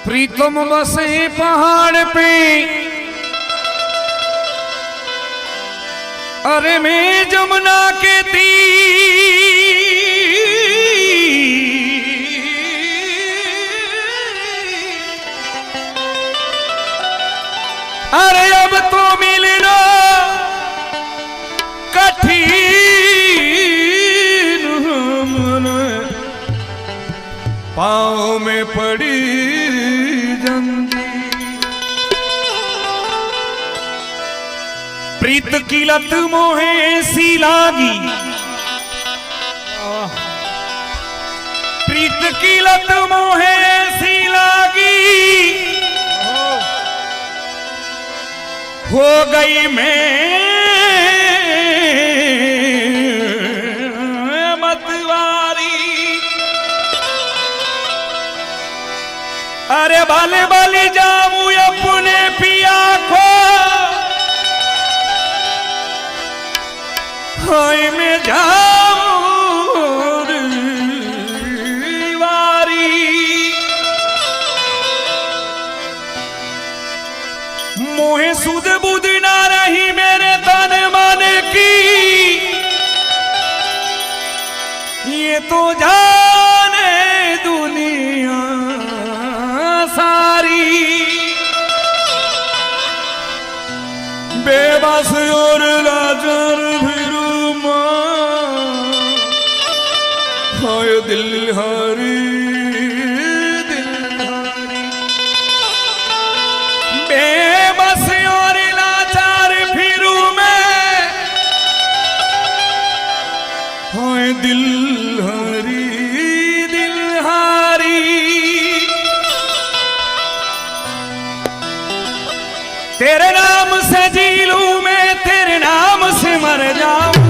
प्रीतम बसे पहाड़ पे, अरे मैं जमुना के तीर, अरे अब तो मिलना कठिन पाँव में पड़ी जंजीर। प्रीत की लत मोहे सी लागी, प्रीत की लत मोहे सी लागी, हो गई मैं अरे बाले बाली जाऊं अपने पिया को, हाय मैं जाऊं वारी। मोहे सुध बुध ना रही मेरे तन मन की, ये तो जाने दुनिया सारी। बेबस और लाचार फिरूं मां, हाय दिल हारी दिल हारी। बेबस और लाचार फिरूं मैं, हाय दिल हारी दिल हारी। तेरे नाम से जी लूं मैं, तेरे नाम से मर जाऊं,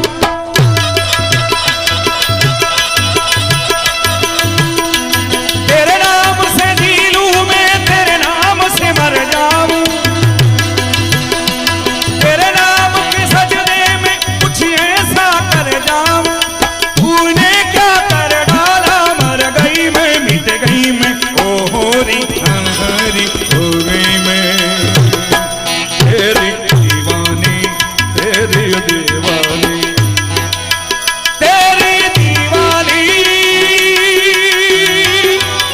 तेरे नाम से जी लूं मैं, तेरे नाम से मर जाऊं। तेरे नाम के सजदे में कुछ ऐसा कर जाऊं, तूने क्या कर डाला, मर गई मैं मिट गई मैं, ओ होरी हरी हो गई मैं। तेरी दीवानी तेरी दीवानी तेरी दीवानी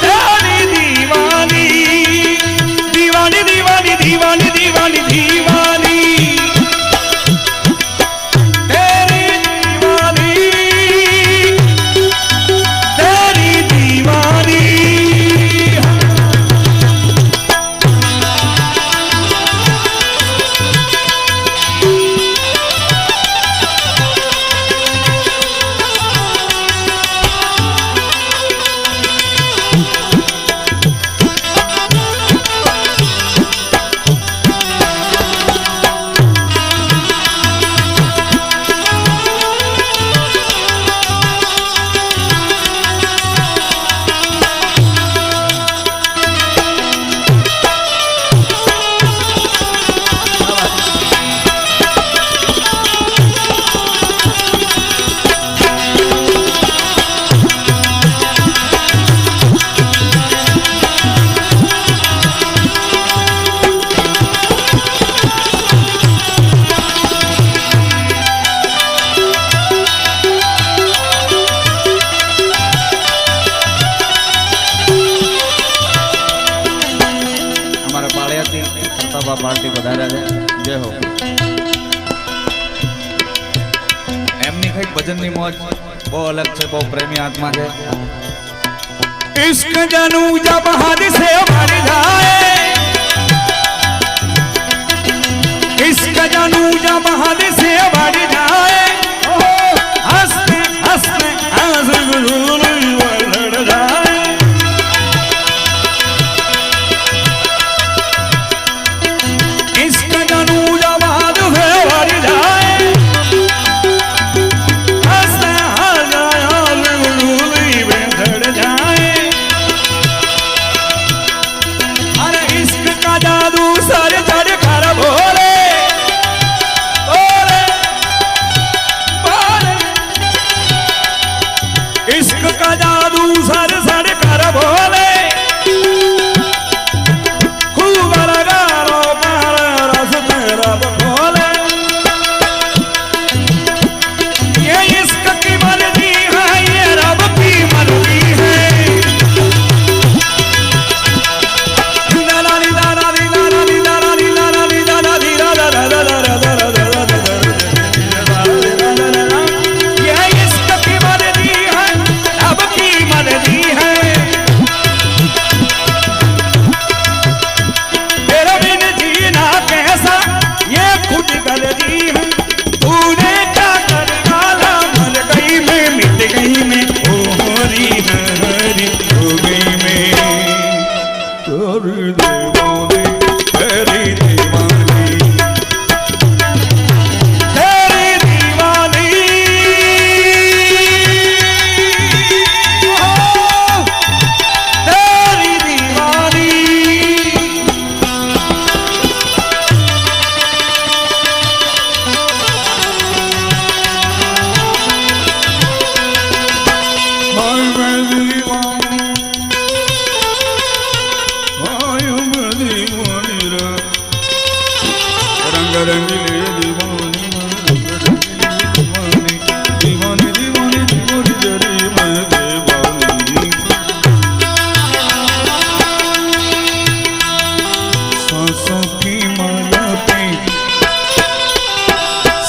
तेरी दीवानी दीवानी दीवानी दीवानी दीवानी दीवानी तेरी दीवानी तेरी दीवानी। पार्टी बधाया है, जय हो। एमनी कई भजन नी मौज बहुत अलग है, बहुत प्रेमी आत्मा है। इश्क जानू जब हद से बढ़ जाए, इश्क जानू जब हद से बढ़ जाए, हंसते हंसते आंसू बढ़ जाए। दीवानी आयो मैं दीवानी रे रंग रंगीले दीवानी दीवानी दीवानी दीवानी दीवानी जरी मैं दीवानी सांसों की माला पे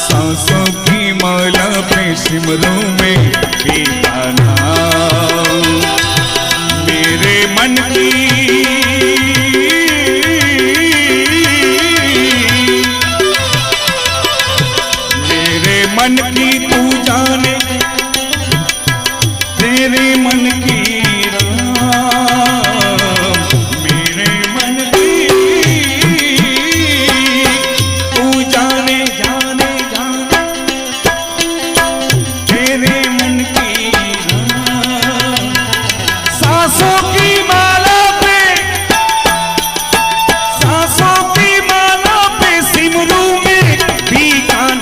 सांसों की माला पे सिमरों में गाना मेरे मन की मन की तू जाने तेरे मन की राम मेरे मन की तू जाने जाने जाने तेरे मन की राम सांसों की माला पे सांसों की माला पे सिमरू में भी गाना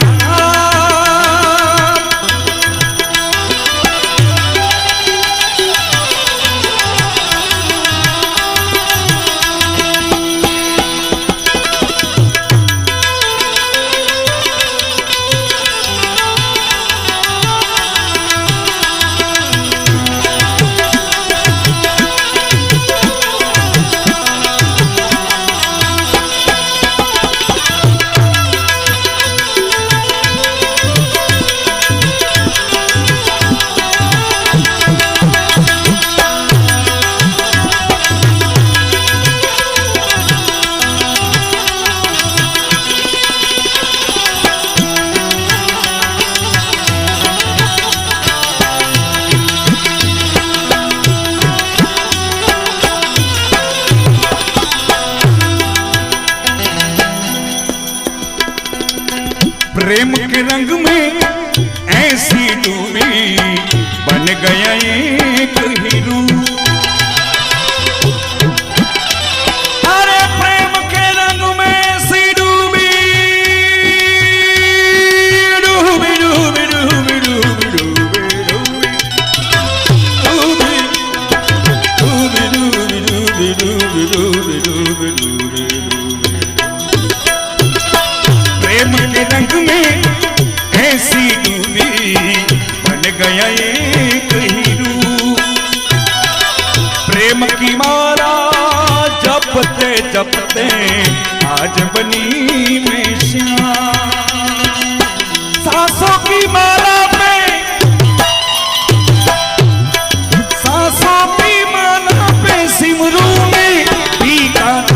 प्रेम के रंग में ऐसी डूबी बन गया एक हीरो अरे प्रेम के रंग में ऐसी डूबी डूबी डूबी डूबी डूबी डूबी डूबी डूबी डूबी डूबी डूबी डूबी डूबी प्रेम के रंग में ऐसी डूबी बन गया एक हीरो प्रेम की माला जपते जपते आज बनी मैं श्याम सांसों की माला पे सांसों की माला पे सिमरू में भी गाना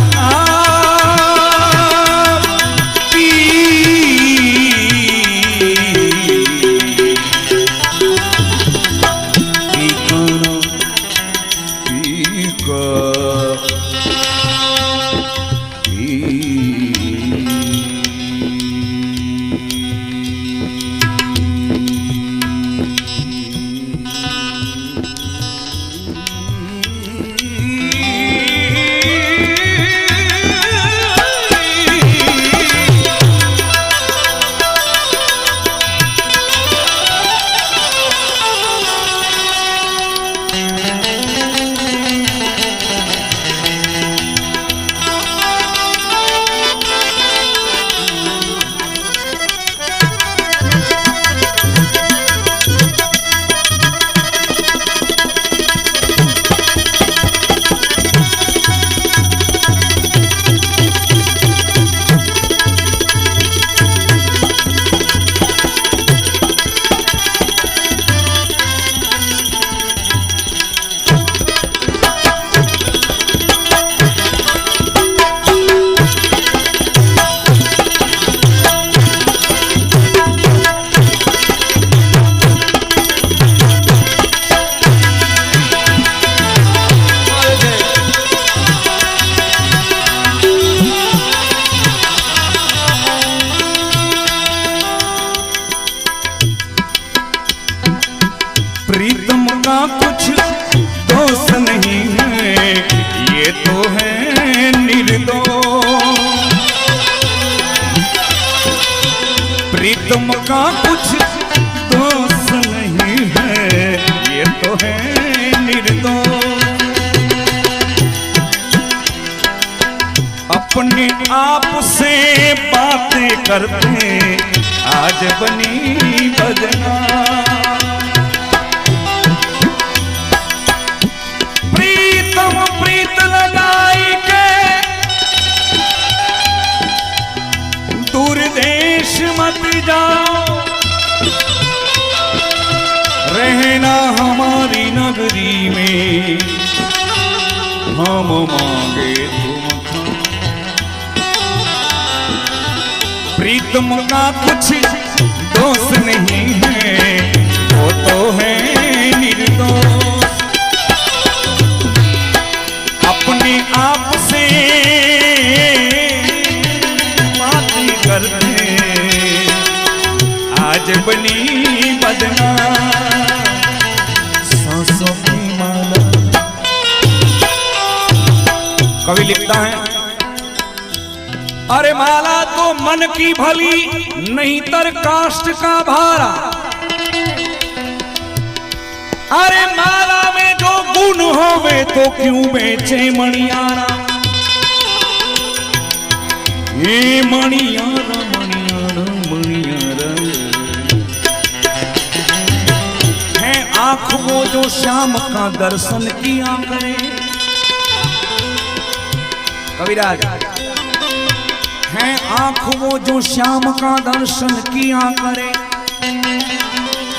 प्रीतम का कुछ दोष नहीं है, ये तो है निर्दोष। प्रीतम का कुछ दोष नहीं है, ये तो है निर्दोष। अपने आप से बातें करते आज बनी बदनाम। प्रीतम प्रीत लगाई के दूर देश मत जाओ, रहना हमारी नगरी में हम मांगे तुम। प्रीतम का कुछ दोष नहीं है, वो तो है निर्दोष। अपने आप से बातें करते आज बनी बदनाम। सांसों की माला। कवि लिखता है, अरे माला तो मन की भली नहीं तर काष्ठ का भारा। अरे माला में जो गुण होवे तो क्यों बेचे मणियारा। ये मणियारा मणियारा मणियारा है आँख वो जो श्याम का दर्शन किया करे। कविराज है आँख वो जो श्याम का दर्शन किया करे।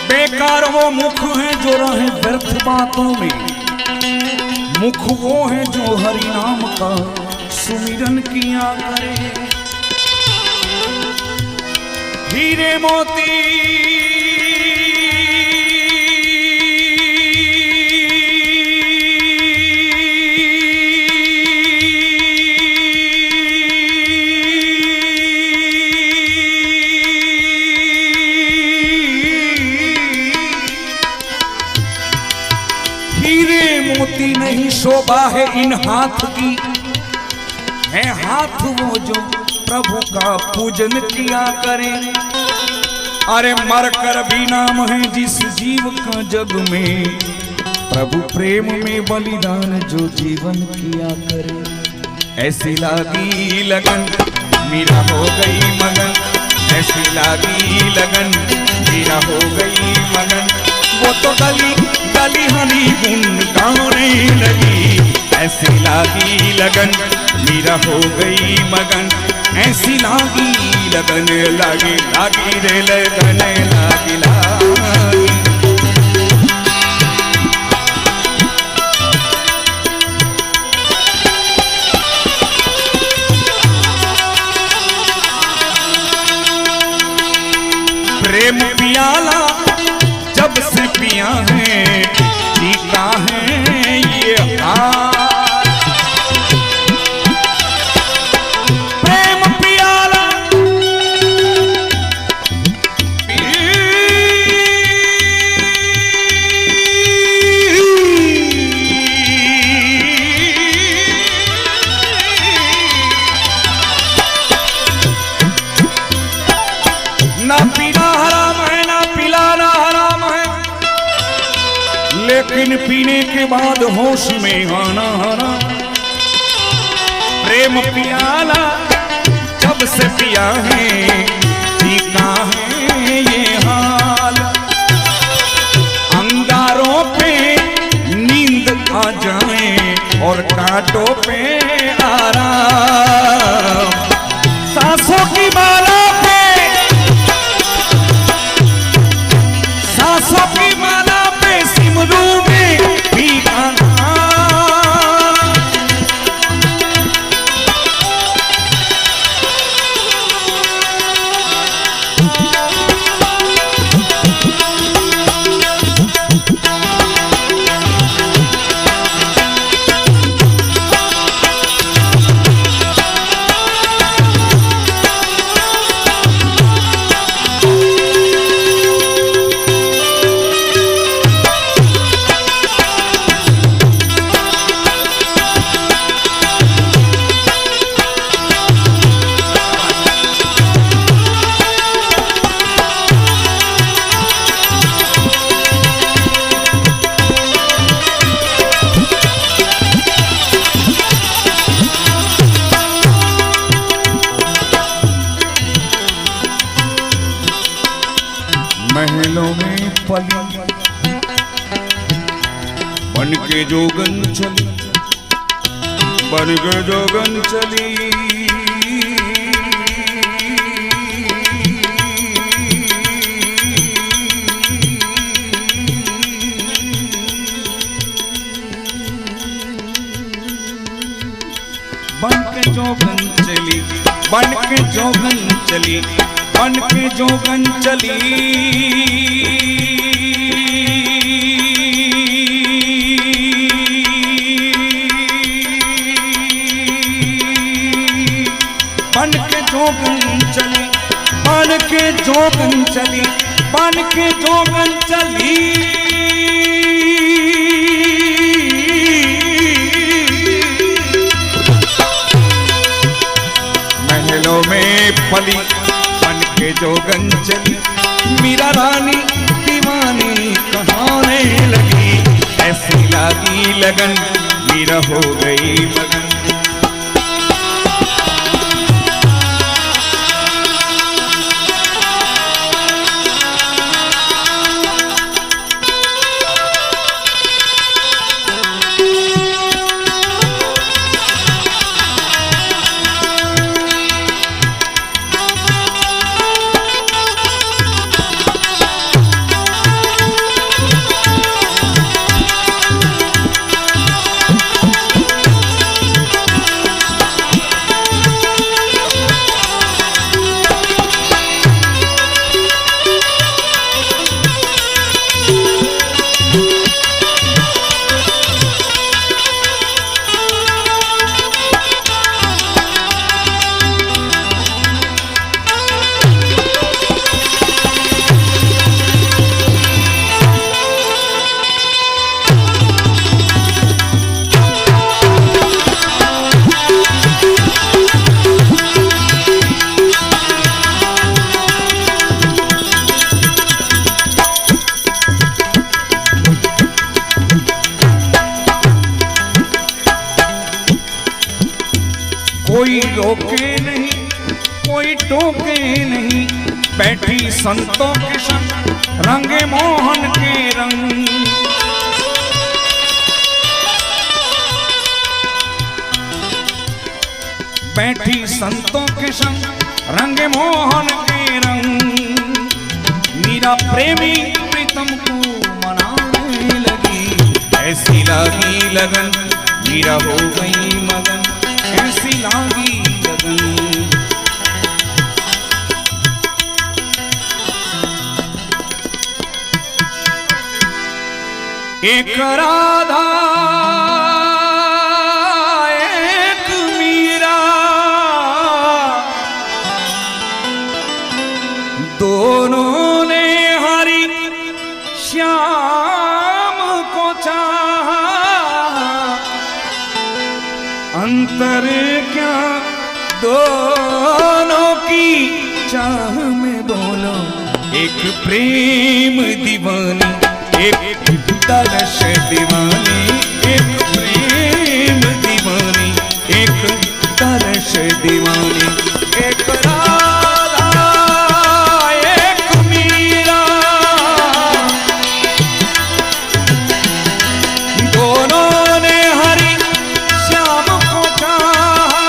बेकार वो मुख है जो रहे व्यर्थ बातों में। मुख वो है जो हरि नाम का सुमिरन किया करे। हीरे मोती मोती नहीं शोभा है इन हाथ की। है हाथ वो जो प्रभु का पूजन किया करे। अरे मर कर भी नाम है जिस जीव का जग में। प्रभु प्रेम में बलिदान जो जीवन किया करे। ऐसी लागी लगन मीरा हो गई मगन। ऐसी लागी लगन मीरा हो गई मगन। वो तो गली गली हनी गुन गाने लगी। ऐसी लागी लगन मीरा हो गई मगन। ऐसी लागी लगन लागी लागी रे लगन लागी लागी। प्रेम पियाला जब से पिया है जीता है ये हाल। प्रेम पियाला ना पीना हराम है ना पिलाना हराम है। लेकिन पीने के बाद होश में आना हराम। प्रेम पियाला जब से पिया है जीता है ये हाल। अंगारों पे नींद आ जाए और कांटों पे आराम। सांसों की माला पे सांसों की माला पे सिमरू में भी गाना। बन के जोगन चली, बन के जोगन चली, बन के जोगन चली, बन के जोगन चली, बन के जोगन चली, बन के जोगन चली, बन के जोगन चली, बन के जोगन चली, महलों में पली, बन के जोगन चली, मीरा रानी दीवानी कहाने लगी, ऐसी लगी लगन मीरा हो गई मगन। कोई रोके नहीं, कोई टोके नहीं, बैठी संतों के संग रंगे मोहन के रंग। बैठी संतों के संग रंगे मोहन के रंग। मीरा प्रेमी प्रीतम को मनाने लगी, ऐसी लगी लगन मीरा हो गई मगन, ऐसी लागी लगन। एक राधा एक मीरा, दोनों ने हरि श्याम को चाहा। अंतर क्या दोनों की चाह में बोलो, एक प्रेम दीवानी एक तरस दीवानी, एक प्रेम दीवानी एक तरस दीवानी। एक राधा एक मीरा, दोनों ने हरि श्याम को चाहा।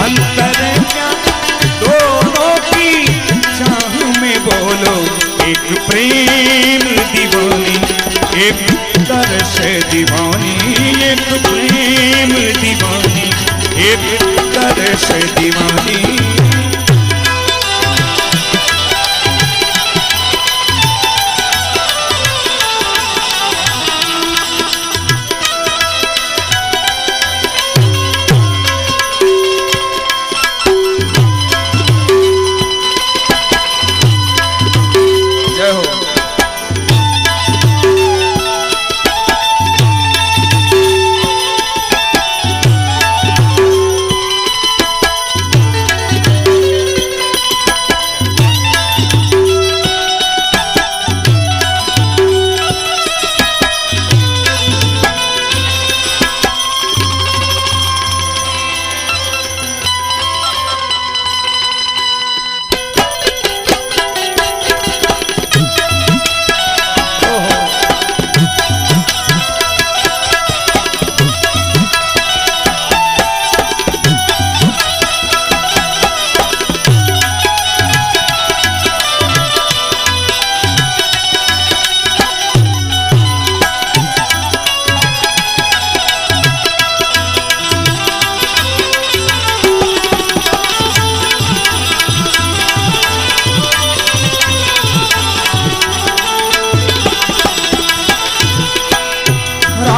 अंतर क्या दोनों की चाह में बोलो, एक प्रेम दीवानी एक तरस दीवानी, एक प्रेम दीवानी एक तरस दीवानी। जय हो।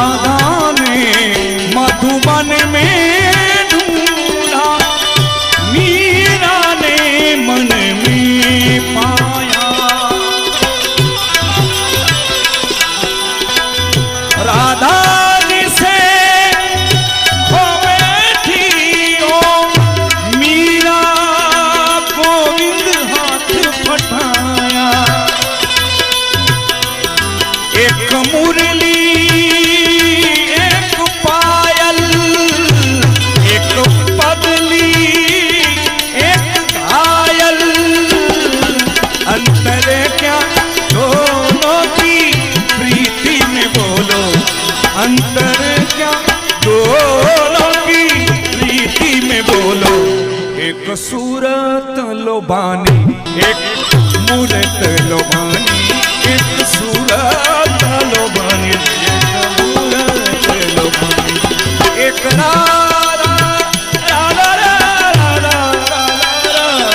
राधा ने मधुबन में ढूंढा, मीरा ने मन में पाया। राधा से हो बैठी ओ मीरा, गोविंद हाथ फटाया। एक मुरली एक पायल, एक पगली एक घायल, अंतर क्या दोनों की प्रीति में बोलो, अंतर क्या दोनों की प्रीति में बोलो। एक सूरत लोभानी एक मूरत लोभानी, एक सूरत लोभानी एक मूरत लोभानी, एक राधा राधा राधा राधा राधा।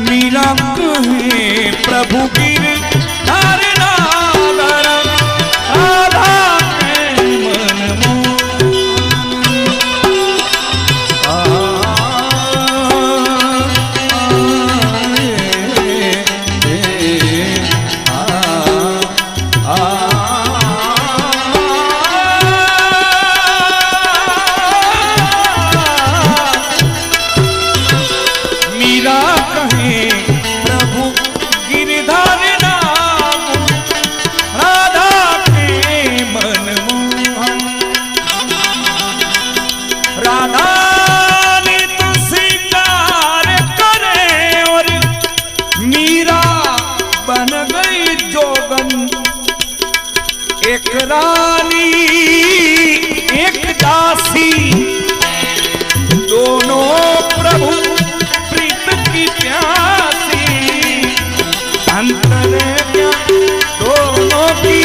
मीरा कहे प्रभु गिरधार नागर, राधा के मन मोहन। मीरा कहे प्रभु गिरधार नाम, राधा के मन मोहन। राधा ने तो स्वीकार करे और मीरा बन गई जोगन। एक रानी एक दासी, दोनों प्रभु की प्यासी। अंतर क्या दोनों की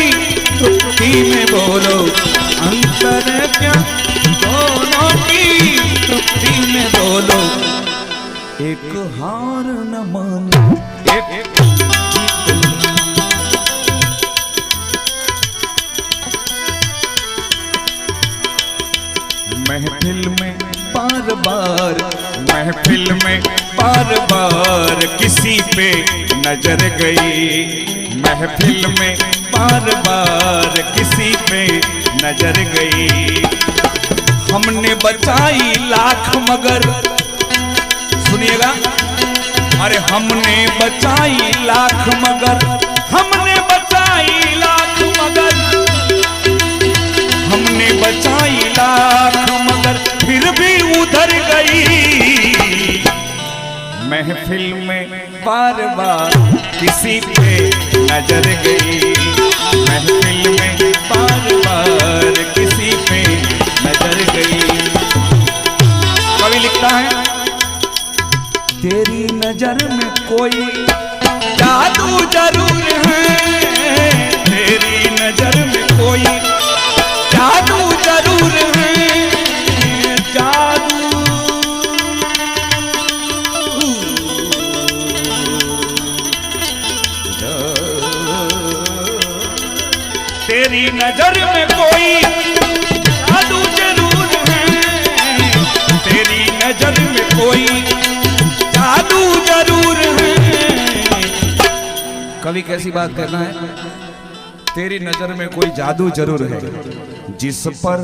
तृप्ति में बोलो, अंतर क्या दोनों की तृप्ति में बोलो। एक हार न मानो एक महफिल में बार बार, महफिल में बार बार किसी पे नजर गई। महफिल में बार बार किसी पे नजर गई। हमने बचाई लाख मगर, सुनिएगा, अरे हमने बचाई लाख मगर, हमने बचाई लाख मगर, हमने बचाई लाख मगर फिर भी उधर गई। महफिल में बार बार किसी पे नजर गई। महफिल में बार बार किसी पे नजर गई। कवि लिखता है, तेरी नजर में कोई जादू जरूर है, तेरी नजर में कोई जादू जरूर है, जादू। तेरी नजर में कोई जादू जरूर है, तेरी नजर में कोई कवि कैसी बात कहना है, तेरी नजर में कोई जादू जरूर है, जिस पर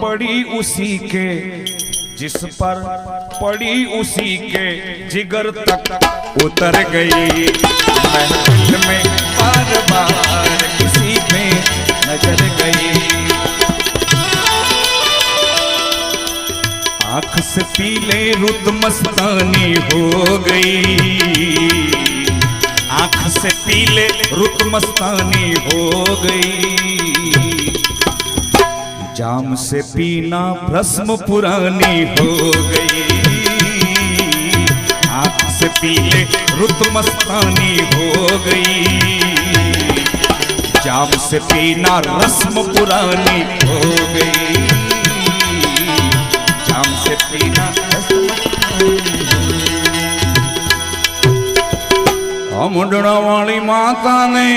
पड़ी उसी के, जिस पर पड़ी उसी के जिगर तक उतर गई, महफिल में बार बार किसी पे नजर गई। आंख से पीले रुत मस्तानी हो गई, आंख से पीले रुत मस्तानी हो गई, जाम से पीना भस्म पुरानी हो गई, आंख से पीले रुत मस्तानी हो गई, जाम से पीना रस्म पुरानी हो गई, जाम से पीना रस्म। मुंडड़ा वाली माता ने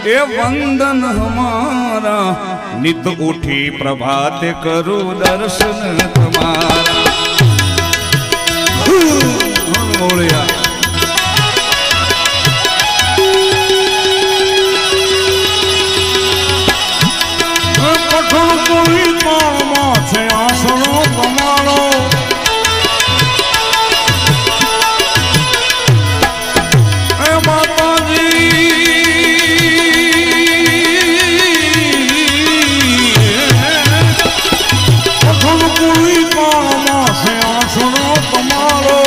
ये वंदन हमारा, नित उठी प्रभात करो दर्शन तुम्हारा। बोलिया कठोर कोई कामा छे आसनो तुम्हारो, माता जी कठोर कोई कामा छे आसनो तुम्हारो,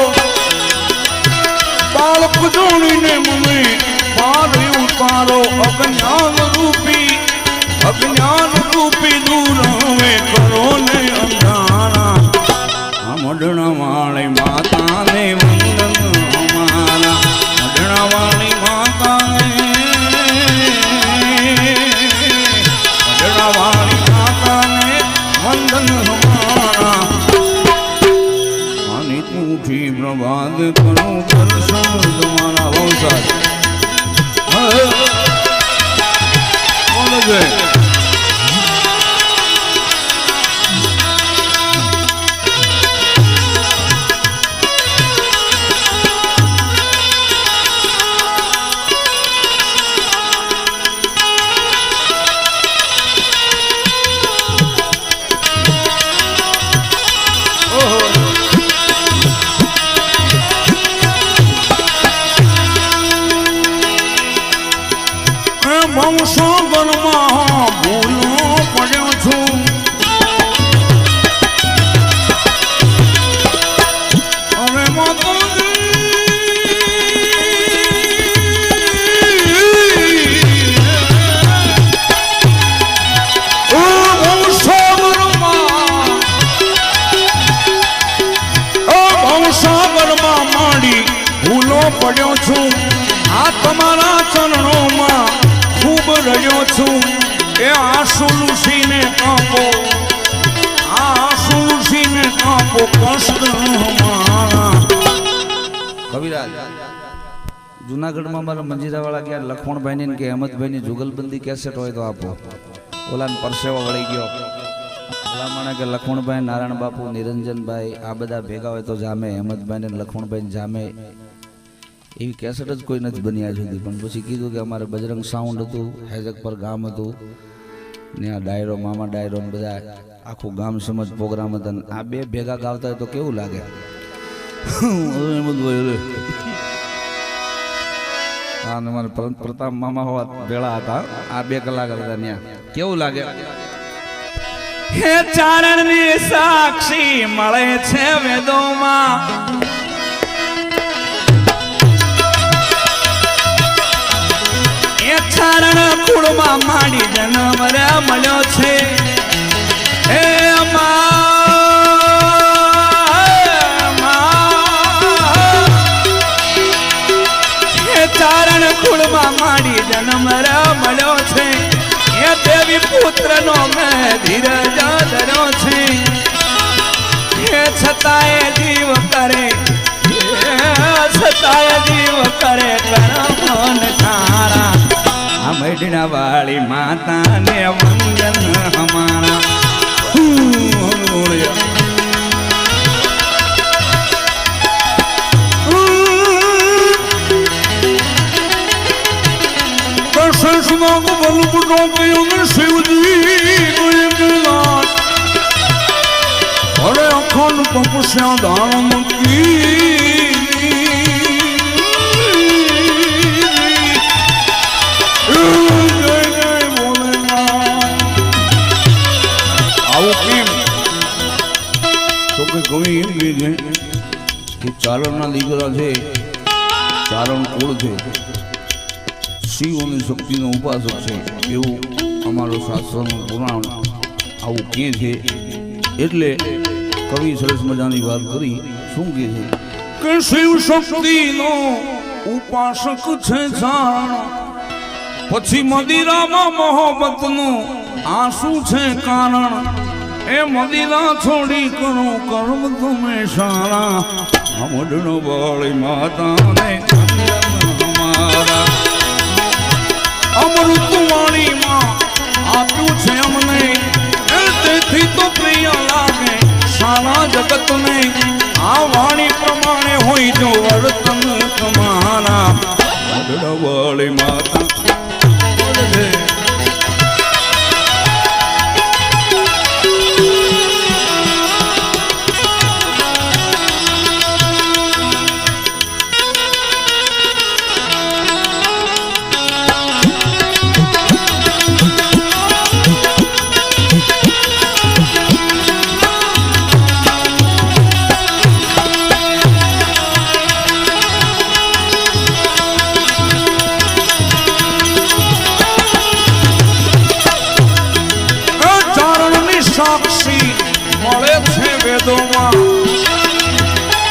बालक जोड़ी ने मुझे पाद उतारो, अज्ञान रूपी दूर में करो ने अंधारा। मुंडड़ा वाली माता ने वंदन हमारा, मुंडड़ा वाली माता ने, मुंडड़ा वाली माता ने वंदन हमारा। आनी उठी प्रभात करो दर्शन तुम्हारा। बहुत सारे बोल गए વંશોગરમાં ભૂલો પડ્યો છું, હવે માતાજી ભવસાગરમાં માંડી ભૂલો પડ્યો છું, આ તમારા ચરણોમાં खूब रहो छू, ए आंसू लूसी ने कापो, आंसू लूसी ने कापो कष्ट हमारा। कविराज जूनागढ़ में हमारा मंजीरा वाला गया लखमण भाई ने के अहमद भाई ने जुगलबंदी कैसेट हो तो आपो, ओला परसेवा वળી गयो, ओला माने के लखमण भाई नारायण बापू निरंजन भाई आ बधा भेगा हो तो जामे, अहमद भाई ने लखमण भाई जामे एवी कैसेट ज कोई नहीं बनी आज सुधी, पण पछी कीधुं के अमारे बजरंग साउंड हतुं, हेजक पर गाम हतुं ने आ डायरो मामा डायरो ने बधा आखुं गाम समज प्रोग्राम हता, आ बे भेगा गावता होय तो केवुं लागे। हाँ मारे प्रताप मामा होवा भेळा हता, आ 2 कलाक हता न्या, केवुं लागे। हे चारणनी साक्षी मळे छे वेदोमां, चारण कुळमा माडी जन्म रे मळ्यो छे, हे हे चारण कुळमा माडी जन्म रे मळ्यो छे, हे देवी पुत्र नो मैं धीरज धर्यो छे, हे छताय जीव करे, छताय जीव करे कर्म तारा। मैडना वाली माता ने वंदन हमारा। પગ બલબુટો કયો ને શિવજી એકલાસ અરે અખંડ તપસ્યા ધારણ કી જય જય ભોલેનાથ આવું કેમ તો કે કવિ એમ કહે છે કે ચારણના દીકરા છે ચારણ કુળ છે શિવ અને શક્તિનો ઉપાસક છે એવું અમારું શાસ્ત્રનું પુરાણ આવું કહે છે એટલે કવિ સરસ મજાની વાત કરી શું કહે છે કે શિવ શક્તિનો ઉપાસક છે ચારણ પછી મદિરામાં મોહબ્બતનું આંસુ છે કારણ એ મદિરા છોડી કરો કર્મ તમે સારા અમડનો બળી માતાને અમારા અમૃતવાણીમાં આપ્યું છે અમને તેથી તો પ્રિય લાગે સારા જગતને આ વાણી પ્રમાણે હોય જો વર્તન તમારા અમડનો બળી માતા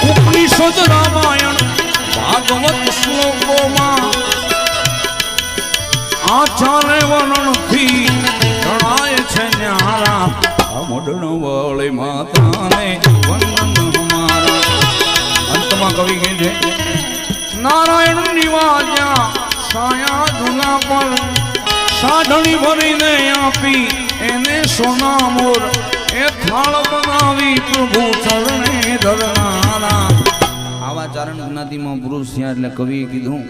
ઉપનિષદ રામાયણ ભાગવત શ્લોકોમાં આચાર્ય વર્ણનથી જણાય છે ન્યારા અમડનો વળી માતાને વંદન અમારા અંતમાં કવિ કહે છે નારાયણ નિવાજ્યા સાયા જુના પર સાઢણી ભરીને આપી એને સોના મોર એ થાળ બનાવી પ્રભુ ચરણે ધરનારા આવા ચારણ જ્ઞાતિમાં પુરુષ થયા એટલે કવિએ કીધું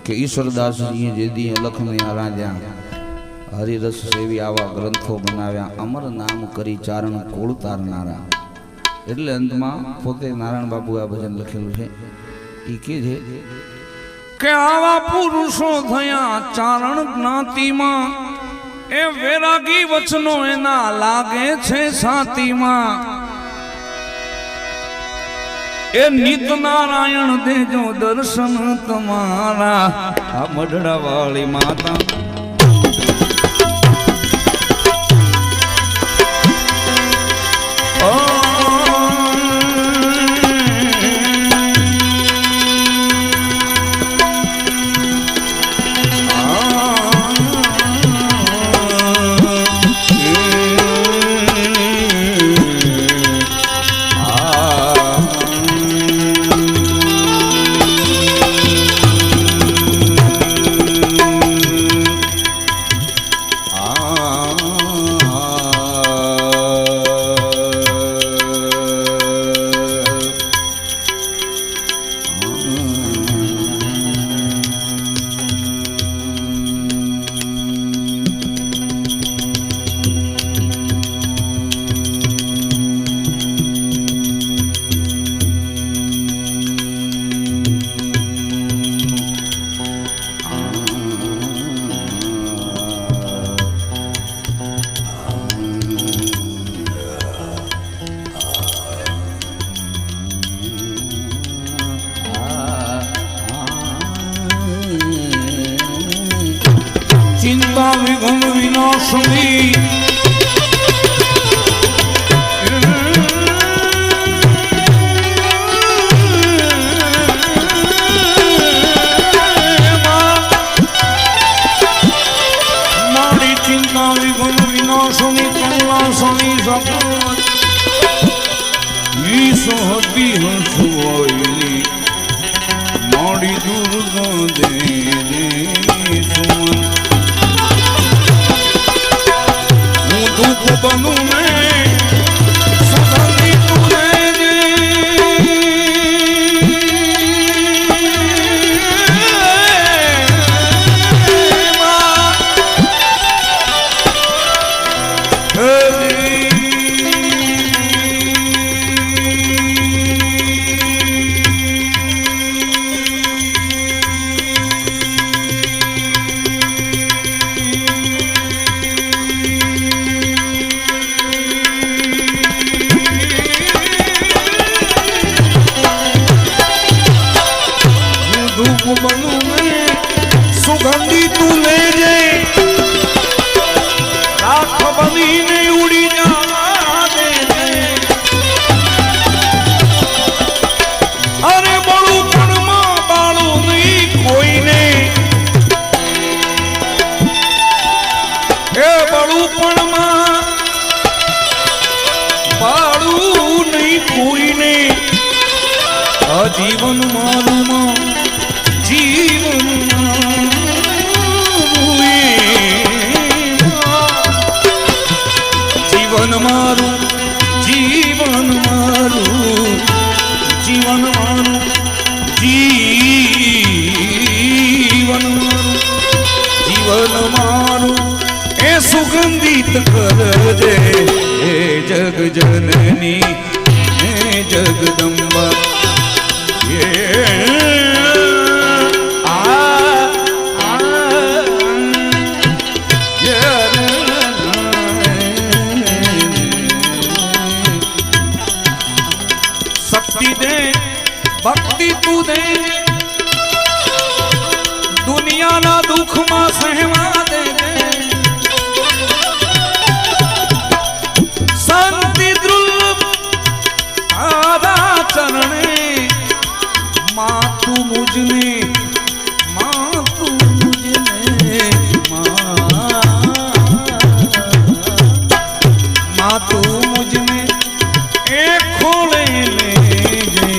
કે ઈશ્વરદાસજીએ જેદી અલખને આરાધ્યા હરિરસ સેવી આવા ગ્રંથો બનાવ્યા અમર નામ કરી ચારણ કુળ તારનારા એટલે અંતમાં પોતે નારાયણ બાપુ આ ભજન લખેલું છે એ કે છે કે આવા પુરુષો થયા ચારણ જ્ઞાતિમાં એ વૈરાગી વચનો એના લાગે છે છાતીમાં એ નિત નારાયણ દેજો દર્શન તમારા આ મઢડા વાળી માતા ચિંતા વિઘ્ન વિનાશની મારી ચિંતા વિઘ્ન વિનાશની કમલાસની સકલ ઈસો હતી હસવાઈની મારી દુર્ગા દે સુમન दुख बनू मैं सदनी तुझे जीवन मारू मां जीवन जीवन मारू जीवन मारू जीवन मारू जीवन मारू जीवन मारू ए सुगंधित कर दे जग जननी जगदम्बा ये शक्ति दे भक्ति तू दे दुनिया ना दुख मां सहवा दे शांति ध्रुव आदा चरणे मां तू मुझने मां तू मुझने मां तू मुझने एक खोले ले जे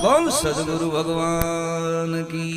बोल सद्गुरु भगवान की।